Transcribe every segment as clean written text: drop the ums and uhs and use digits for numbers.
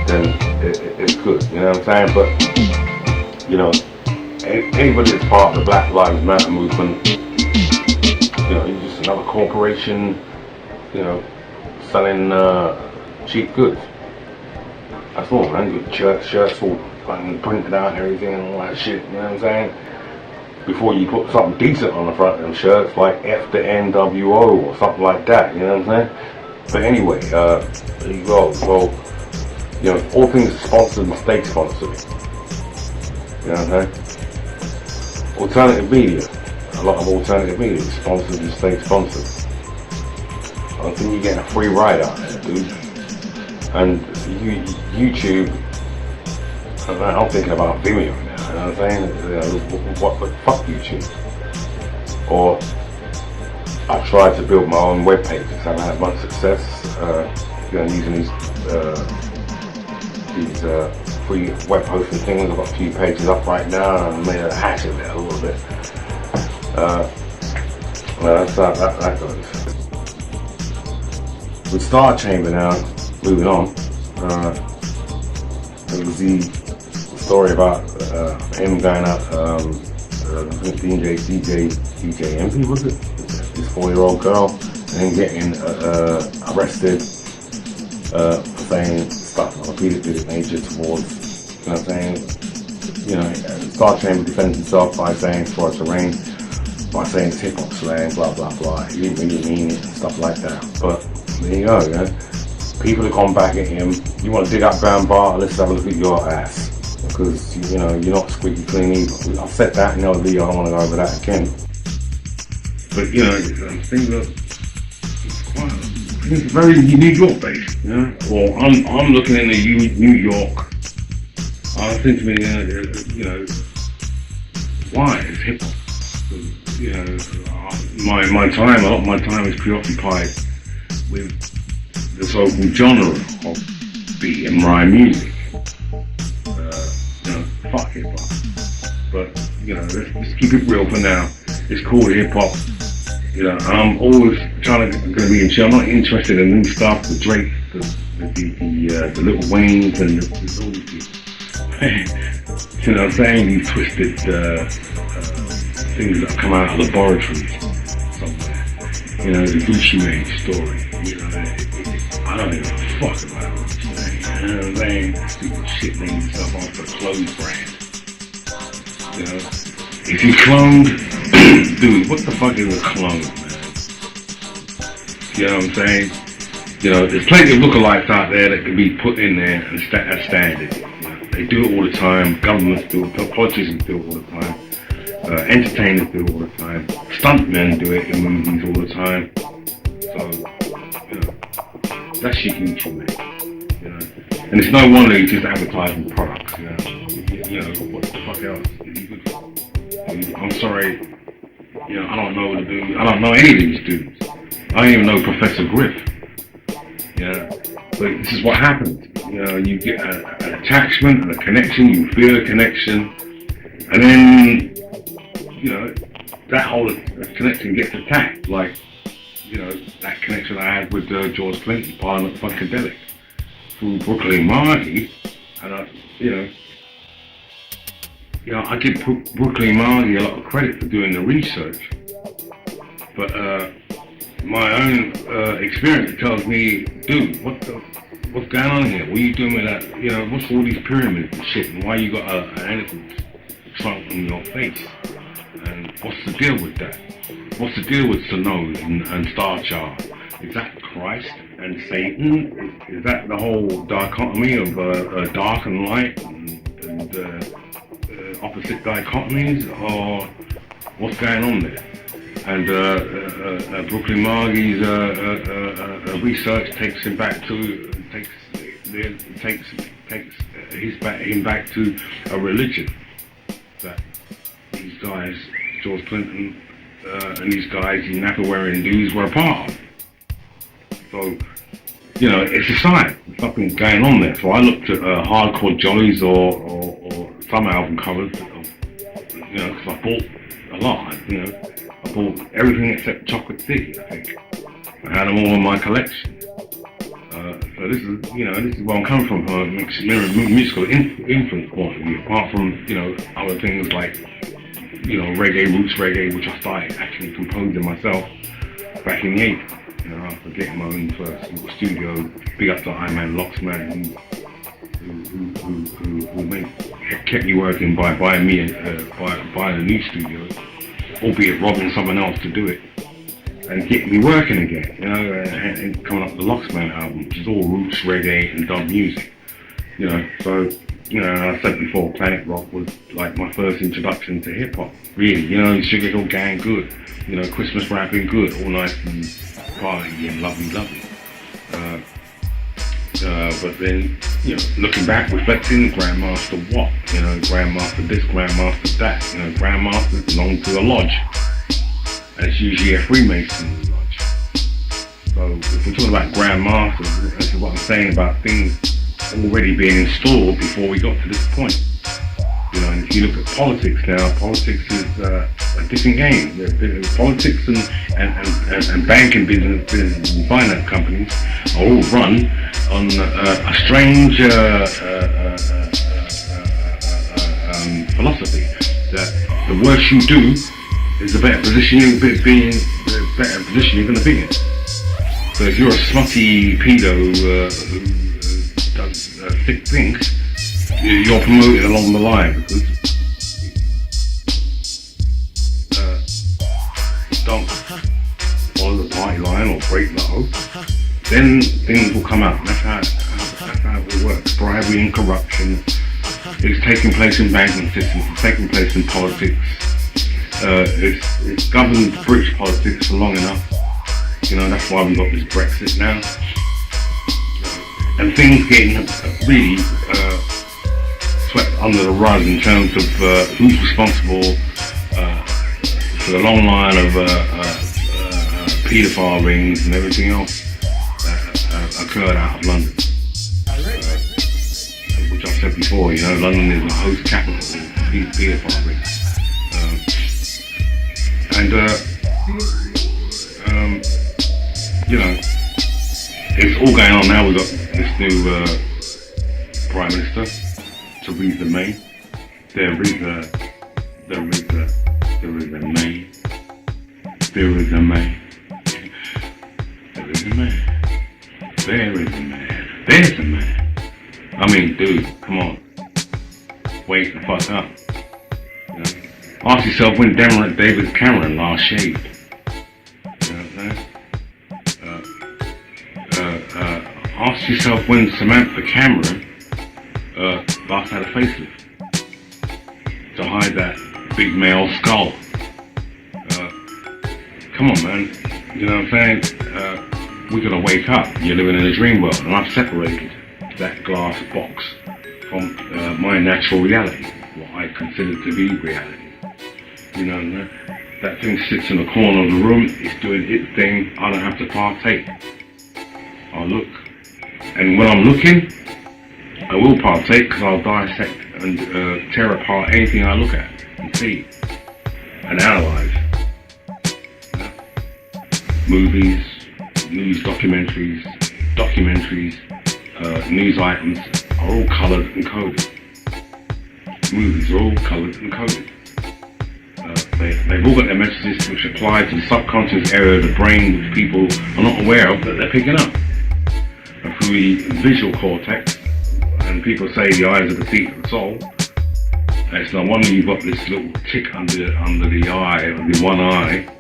then it's good, you know what I'm saying? But, you know, anybody that's part of the Black Lives Matter movement, you know, you're just another corporation, you know, selling cheap goods. That's all, man. Your shirts all fucking printed out and everything and all that shit, you know what I'm saying? Before you put something decent on the front of them shirts, like F the NWO or something like that, you know what I'm saying? But anyway, there you go. So, you know, all things sponsored and state sponsored. You know what I'm saying? Alternative media. A lot of alternative media is sponsored and state sponsored. I don't think you're getting a free ride out there, dude. And YouTube, I'm thinking about Vimeo now, you know what I'm saying? You know, what the fuck YouTube? Or I tried to build my own web pages. I haven't had much success, you know, using these free web hosting things. I've got a few pages up right now and made a hash of it a little bit. Well, that's that goes. With Star Chamber now, moving on. It was the story about him going out, I think DJ MP, was it? This 4-year-old girl, and then getting arrested for saying stuff of a paedophilia nature towards, you know what I'm saying? You know, Star Chamber defends himself by saying for us to rain, by saying it's hip-hop slang, blah blah blah. He didn't really mean it and stuff like that. But there you go, you know. People have gone back at him. You want to dig up Bambaata, let's have a look at your ass. Because, you know, you're not squeaky clean either. I've said that in the other video, I don't want to go over that again. But, you know, I think that it's very New York based, you know. Or I'm looking in New York. I was thinking, you know, why is hip hop? You know, a lot of my time is preoccupied with the so-called genre of beat and rhyme music. You know, fuck hip hop. But, you know, let's keep it real for now. It's called hip hop. You know, I'm always trying to be in chill. I'm not interested in new stuff, the Drake, the Little Waynes and all these people. You know what I'm saying? These twisted things that come out of laboratories somewhere. You know, the Gucci Mane story. You know, I don't give a fuck about what you're saying. You know what I'm saying? Stupid shit named yourself after a clothes brand. You know, if you cloned, dude, what the fuck is a clone, man? You know what I'm saying? You know, there's plenty of lookalikes out there that can be put in there and as standard. You know, they do it all the time. Governments do it. Politicians do it all the time. Entertainers do it all the time. Stuntmen do it in movies all the time. So, you know, that's your YouTube, man. You know, and it's no wonder he's just advertising products. You know, what the fuck else is he good for? I'm sorry, you know, I don't know the dude. I don't know any of these dudes. I don't even know Professor Griff. Yeah, but this is what happens. You know, you get an attachment and a connection. You feel a connection, and then, you know, that whole connection gets attacked. Like, you know, that connection I had with George Clinton, Parliament Funkadelic, through Brooklyn Margie, and you know, I give Brooklyn Margie a lot of credit for doing the research, but my own experience tells me, dude, what's going on here? What are you doing with that? You know, what's all these pyramids and shit, and why you got an elephant trunk on your face? And what's the deal with that? What's the deal with Sonos and Star Child? Is that Christ and Satan? Is that the whole dichotomy of dark and light and opposite dichotomies, or what's going on there? And Brooklyn Margie's research takes him back to him back to a religion that these guys, George Clinton and these guys in napper-wearing dudes were a part of. So, you know, it's a sign. There's something going on there. So I looked at Hardcore Jollies or some album covers, you know, because I bought a lot, you know. I bought everything except Chocolate City, I think. I had them all in my collection. So this is where I'm coming from a musical influence point of view. Apart from, other things like, reggae, roots reggae, which I started actually composing myself back in the 80s. After getting my own first little studio. Big up to Iron Locksman, who kept me working by buying me buying a new studio, albeit robbing someone else to do it, and getting me working again. And coming up with the Locksman album, which is all roots reggae and dub music. So I said before, Planet Rock was like my first introduction to hip hop. Really, Sugar Hill Gang, good. Christmas rapping, good. All nice and party and lovely. But then, looking back, reflecting, Grandmaster what? Grandmaster this, Grandmaster that. Grandmasters belong to a lodge. And it's usually a Freemason lodge. So if we're talking about Grandmasters, this is what I'm saying about things already being installed before we got to this point. And if you look at politics now, politics is a different game. Politics and banking business and finance companies are all run on a strange philosophy that the worse you do is the better position you're going to be in. So if you're a smutty pedo who does thick things, you're promoted along the line because don't follow the party line or break the oath, then things will come out. That's how it works. Bribery and corruption is taking place in banking systems, it's taking place in politics. It's governed British politics for long enough. That's why we've got this Brexit now. And things getting really swept under the rug in terms of who's responsible for the long line of paedophile rings and everything else that occurred out of London. Which I've said before, London is a host capital of paedophile rings. It's all going on now. We've got this new Prime Minister, Theresa May. There is a man. I mean, dude, come on. Wake the fuck up. Ask yourself when David Cameron last shaved. Ask yourself when Samantha Cameron last had a facelift to hide that big male skull. Come on, man. You know what I'm saying? We gotta wake up. You're living in a dream world, and I've separated that glass box from my natural reality, what I consider to be reality. That thing sits in the corner of the room, it's doing its thing, I don't have to partake. I'll look. And when I'm looking, I will partake because I'll dissect and tear apart anything I look at and see and analyze. Movies, news documentaries, news items are all coloured and coded. Movies are all coloured and coded. They've all got their messages which apply to the subconscious area of the brain which people are not aware of that they're picking up. And through the visual cortex, and people say the eyes are the seat of the soul, it's no wonder you've got this little tick under the eye, or the one eye, of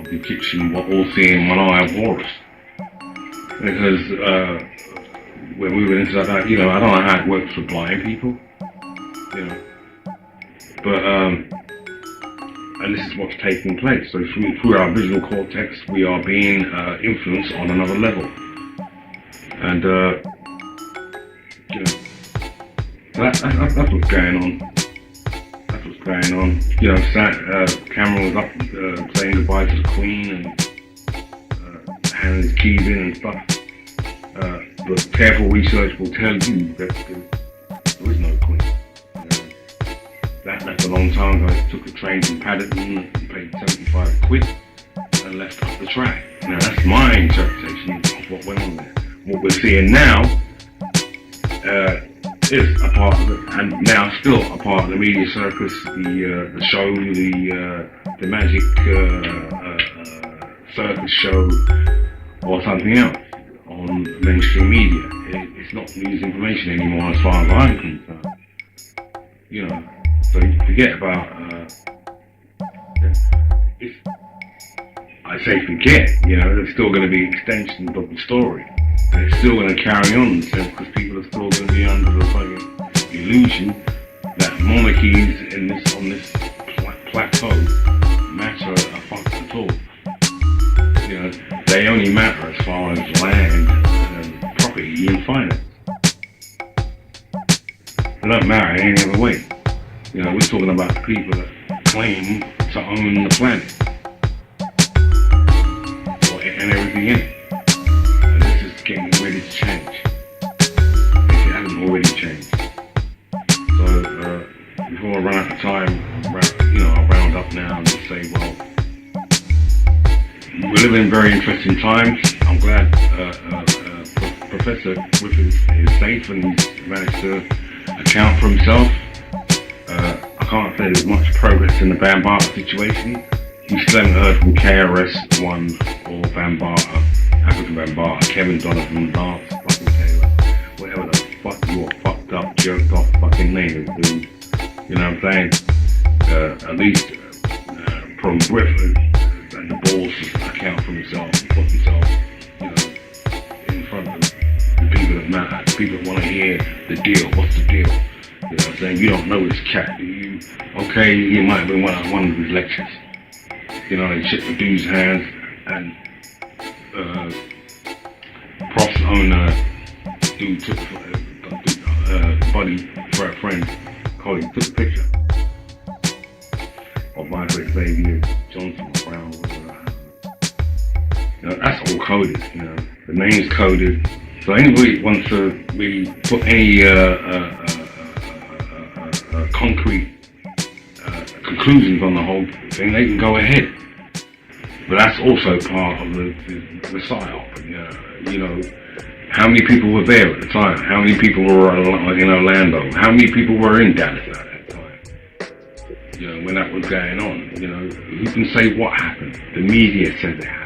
the kitchen, all-seeing one eye of Horus. Because we're moving into that, I don't know how it works for blind people, but and this is what's taking place. So through our visual cortex, we are being influenced on another level. And that's what's going on. That's what's going on. Cameron was up saying goodbye to the Queen and handing his keys in and stuff. But careful research will tell you that there is no Queen. That left a long time ago. It took a train from Paddington and paid 75 quid and left off the track. Now that's my interpretation of what went on there. what we're seeing now is a part of it, and now still a part of the media circus, the show, the magic circus show, or something else on mainstream media. It's not news information anymore, as far as I'm concerned. You know, so you forget about. I say forget. You know, there's still going to be extensions of the story. And it's still going to carry on, because people are still going to be under the fucking illusion that monarchies on this plateau matter a fuck at all. You know, they only matter as far as land and property and finance. They don't matter any other way. You know, we're talking about the people that claim to own the planet and everything in it. Getting ready to change, if it hasn't already changed. So before I run out of time, I'll round up now and just say, well, we live in very interesting times. I'm glad Professor Griff is safe and he's managed to account for himself. I can't say there's much progress in the Bambaata situation. You still haven't heard from KRS1 or Bambaata, Afrika Bambaata, Kevin Donovan, Lance fucking Taylor, whatever the fuck your fucked up, jerked off fucking name is, dude. You know what I'm saying? At least from Griff and the balls to account for himself, put himself, in front of the people that matter, the people that want to hear the deal. What's the deal? You know what I'm saying? You don't know this cat, do you? Okay, you might have been one of his lectures. You know, they shook the dude's hands, and Prof's own dude took buddy, friend, colleague, took a picture of Michael Xavier Johnson or Brown, whatever. You know, that's all coded. You know, the name's coded. So anybody wants to really put any concrete conclusions on the whole thing, they can go ahead. But that's also part of the psyop. You know, how many people were there at the time? How many people were in Orlando? How many people were in Dallas at that time? You know, when that was going on. You know, who can say what happened? The media says it happened.